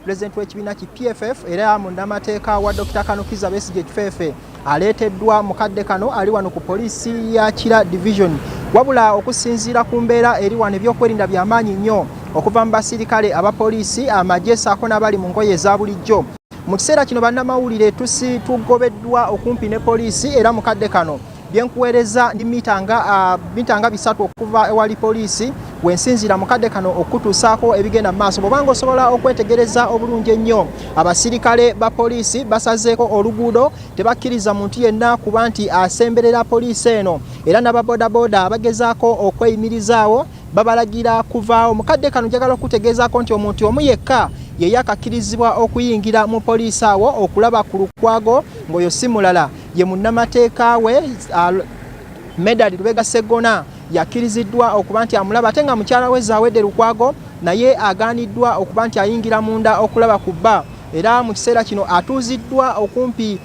President w'ekibiina ki PFF era munnamateeka wa Dr. Kanukiza Besigye Kifeefe aleeteddwa mukadde kano ali wano ku poliisi ya Kira Division. Wabula okusinziira ku mbeera eri wano ebyokwerinda by'amaanyi nnyo okuva mu basirikale abapoliisi amagye ssaako n'abali mu ngoye eza bulijjo. Mu kiseera kino bannamawulire tugobeddwa okumpi ne poliisi era mukadde kano byenkuweereza ndi mitanga 3 okuva ewali poliisi wensinzira mukadde kano okutuusaako ebigenda mu maaso. Bw'obanga osobola okwetegereza obulungi ennyo abasirikale ba poliisi basazeeko oluguudo tebakkiriza muntu yenna kuba nti asemberera poliisi eno era n'ababoodabooda abagezaako okweyimirizaawo babalagira kuvaawo. Mukadde kano njagala okutegeezaako nti omuntu omu yekka ye yakakkirizibwa okuyingira mu poliisi awo okulaba ku Lukwago ng'oyo si mulala ye munnamateeka we Medali Lubega Segona yakkiriziddwa okuba nti amulaba ate nga mukyala we Zaawedde Lukwago naye agaaniddwa okuba nti ayingira munda okulaba ku bba. Era mu kiseera kino atuuziddwa okumpi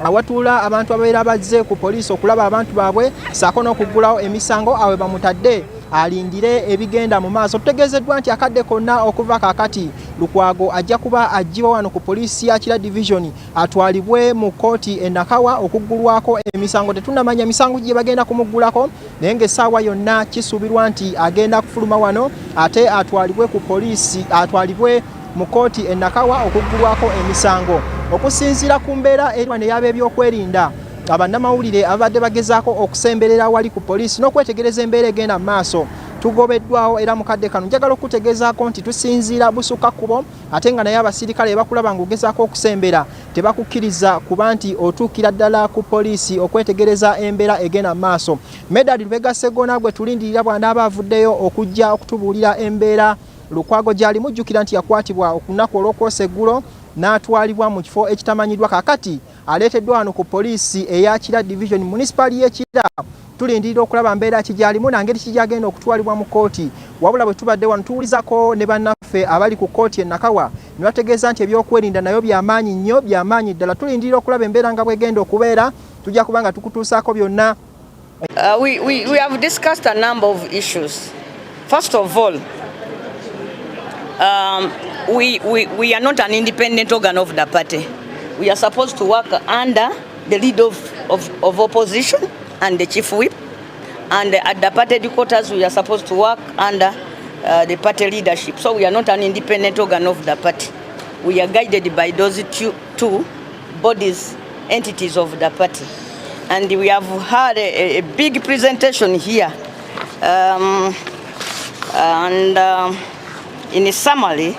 awatuula abantu ababeera bazze ku poliisi okulaba abantu baabwe ssaako n'okuggulawo emisango awe bamutadde alindire ebigenda mu maaso. Tutegeezeddwa nti akadde konna okuva kaakati Lukwago ajja kuba aggiwa wano ku poliisi ya Kira Division atwalibwe mu kooti e Nakawa okuggulwako emisango. Tetunnamanya misango gye bagenda kumuggulako naye ng'essaawa yonna kisuubirwa nti agenda kufuluma wano ate atwalibwe ku poliisi atwalibwe mu kooti e Nakawa okuggulwako emisango. Okusinziira ku mbeera eri wano ey'ab'ebyokwerinda abannamawulire abadde bagezaako okusemberera wali ku poliisi n'okwetegereza embeera egenda mu maaso tugobeddwawo era mukadde kano njagala okutegeezaako nti tusinziira busukka kkubo ate nga naye abasirikale bakulaba ng'ogezaako okusembera tebakukkiriza kuba nti otuukira ddala ku poliisi okwetegereza embeera egenda mu maaso. Medali Lubega Segona gwe tulindirira bw'anaaba avuddeyo okujja okutubuulira embeera Lukwago gy'ali mujjukira nti yakwatibwa okunaku olw'okwosa eggulo n'atwalibwa mu kifo ekitamanyiddwa kaakati aleeteddwa wano ku poliisi eya Kira Division municipal y'e Kira. Tulindirira okulaba mbeera ki gy'alimu nangeri ki gy'agenda okutwalibwa mu kooti. Wabula bwe tubadde wano tuwulizako ne bannaffe abali ku kooti e Nakawa ne bategeeza nti ebyokwerinda nayo by'amaanyi nnyo by'amaanyi ddala. Tulindirira okulaba embeera nga bw'egenda okubeera tujja kuba nga tukutuusaako byonna. We have discussed a number of issues. First of all, we are not an independent organ of the party. We are supposed to work under the lead of opposition and the chief whip. And at the party headquarters, we are supposed to work under the party leadership. So we are not an independent organ of the party. We are guided by those two bodies, entities of the party. And we have had a big presentation here. In a summary,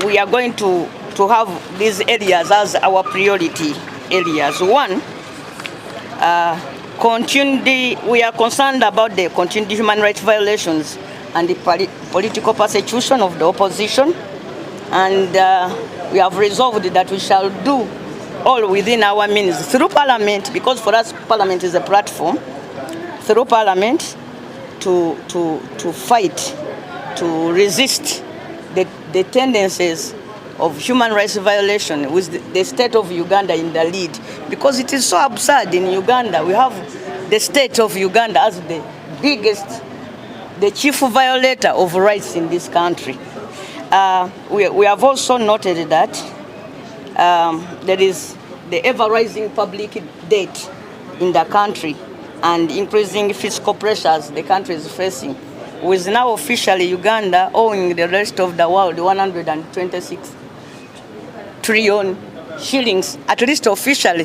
we are going to have these areas as our priority areas. One, we are concerned about the continued human rights violations and the political persecution of the opposition. And we have resolved that we shall do all within our means through Parliament, because for us Parliament is a platform, through Parliament to fight, to resist the tendencies of human rights violation with the state of Uganda in the lead. Because it is so absurd in Uganda. We have the state of Uganda as the biggest, the chief violator of rights in this country. We have also noted that there is the ever-rising public debt in the country and increasing fiscal pressures the country is facing, with now officially Uganda owing the rest of the world 126 trillion shillings, at least officially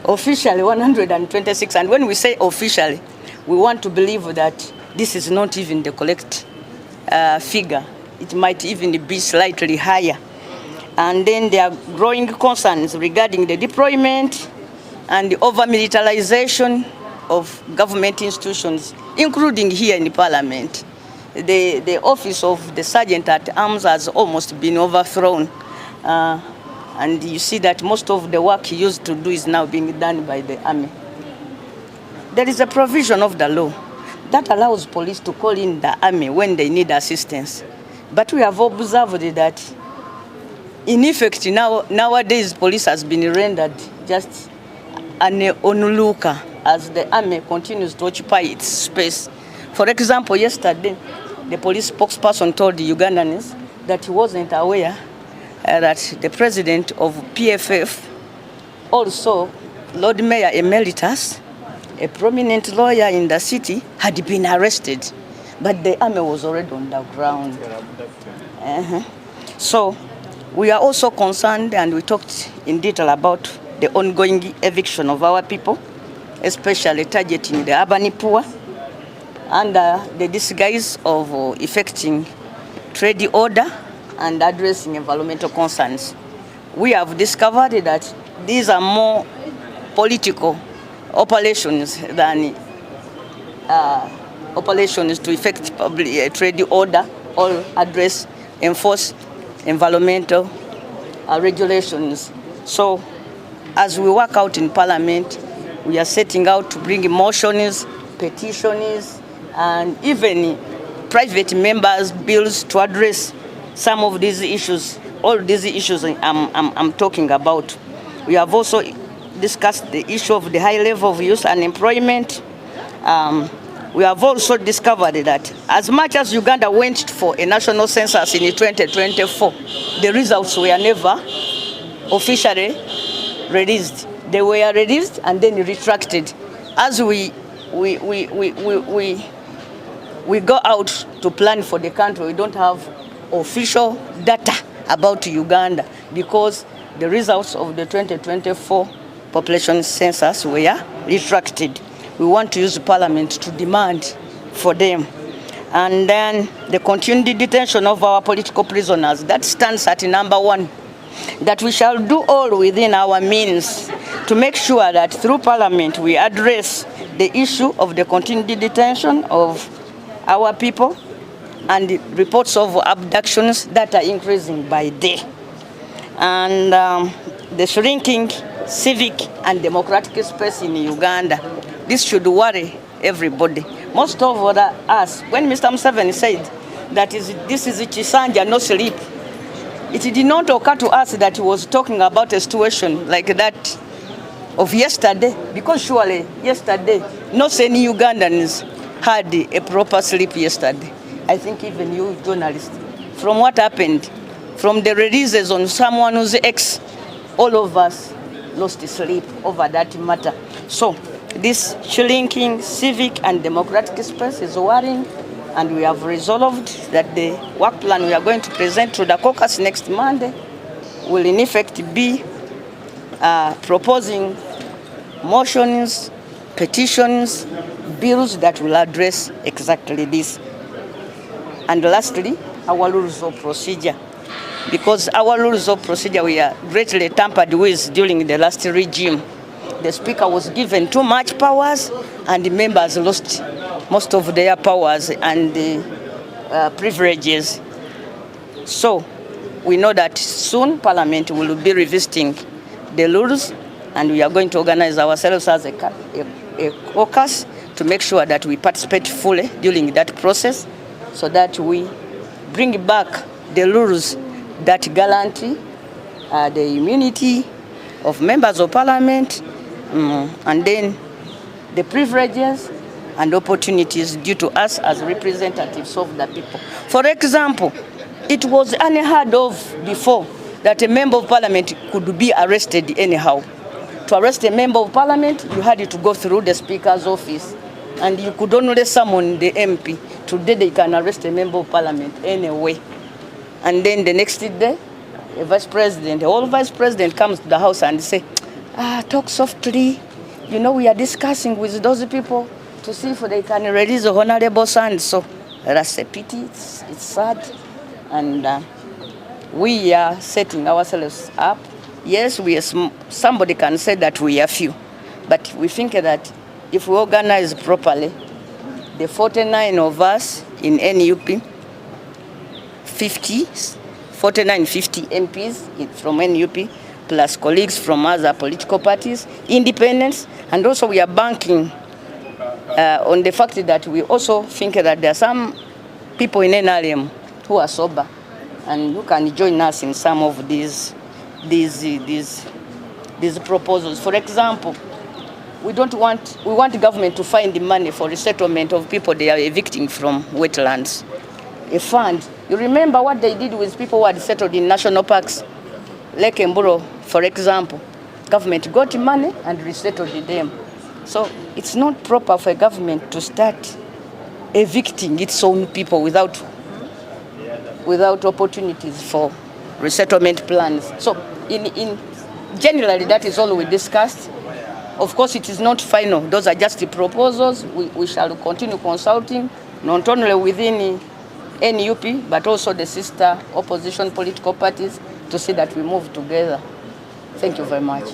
126. And when we say officially, we want to believe that this is not even the correct figure. It might even be slightly higher. And then there are growing concerns regarding the deployment and the over-militarization of government institutions, including here in the Parliament. The office of the Sergeant at Arms has almost been overthrown. And you see that most of the work he used to do is now being done by the army. There is a provision of the law that allows police to call in the army when they need assistance. But we have observed that, in effect, nowadays police has been rendered just an onlooker as the army continues to occupy its space. For example, yesterday, the police spokesperson told the Ugandans that he wasn't aware that the president of PFF, also Lord Mayor Emeritus, a prominent lawyer in the city, had been arrested, but the army was already on the ground. So we are also concerned, and we talked in detail about the ongoing eviction of our people, especially targeting the urban poor, under the disguise of effecting trade order and addressing environmental concerns. We have discovered that these are more political operations than operations to effect public trade order or enforce environmental regulations. So as we work out in Parliament, we are setting out to bring motions, petitions, and even private members' bills to address some of these issues, all these issues I'm talking about. We have also discussed the issue of the high level of youth unemployment. We have also discovered that as much as Uganda went for a national census in 2024, the results were never officially released. They were released and then retracted. As we go out to plan for the country, we don't have official data about Uganda because the results of the 2024 population census were retracted. We want to use Parliament to demand for them. And then the continued detention of our political prisoners, that stands at number one, that we shall do all within our means to make sure that through Parliament we address the issue of the continued detention of our people and the reports of abductions that are increasing by day. And the shrinking civic and democratic space in Uganda. This should worry everybody. Most of us, when Mr. Museveni said that this is Chisanja, no sleep, it did not occur to us that he was talking about a situation like that of yesterday, because surely yesterday, not any Ugandans had a proper sleep yesterday. I think even you journalists, from what happened, from the releases on someone who's ex, all of us lost sleep over that matter. So this shrinking civic and democratic space is worrying, and we have resolved that the work plan we are going to present to the caucus next Monday will in effect be proposing motions, petitions, bills that will address exactly this. And lastly, our rules of procedure. Because our rules of procedure were greatly tampered with during the last regime. The Speaker was given too much powers, and the members lost most of their powers and privileges. So we know that soon Parliament will be revisiting the rules, and we are going to organize ourselves as a caucus to make sure that we participate fully during that process, so that we bring back the rules that guarantee the immunity of members of Parliament, and then the privileges and opportunities due to us as representatives of the people. For example, it was unheard of before that a member of Parliament could be arrested anyhow. To arrest a member of Parliament, you had to go through the Speaker's office, and you could only summon the MP. Today they can arrest a member of Parliament anyway. And then the next day, a vice president, the whole vice president comes to the house and say, talk softly. You know, we are discussing with those people to see if they can release the honorable son. So that's a pity, it's sad. And we are setting ourselves up. Yes, somebody can say that we are few, but we think that if we organize properly, the 49 of us in NUP, 50 MPs from NUP, plus colleagues from other political parties, independents, and also we are banking on the fact that we also think that there are some people in NRM who are sober and who can join us in some of these proposals. For example, we want the government to find the money for resettlement of people they are evicting from wetlands. a fund. You remember what they did with people who had settled in national parks, Lake Mburo, for example. Government got money and resettled them. So it's not proper for a government to start evicting its own people without opportunities for resettlement plans. So in generally, that is all we discussed. Of course, it is not final. Those are just the proposals. We shall continue consulting, not only within NUP, but also the sister opposition political parties to see that we move together. Thank you very much.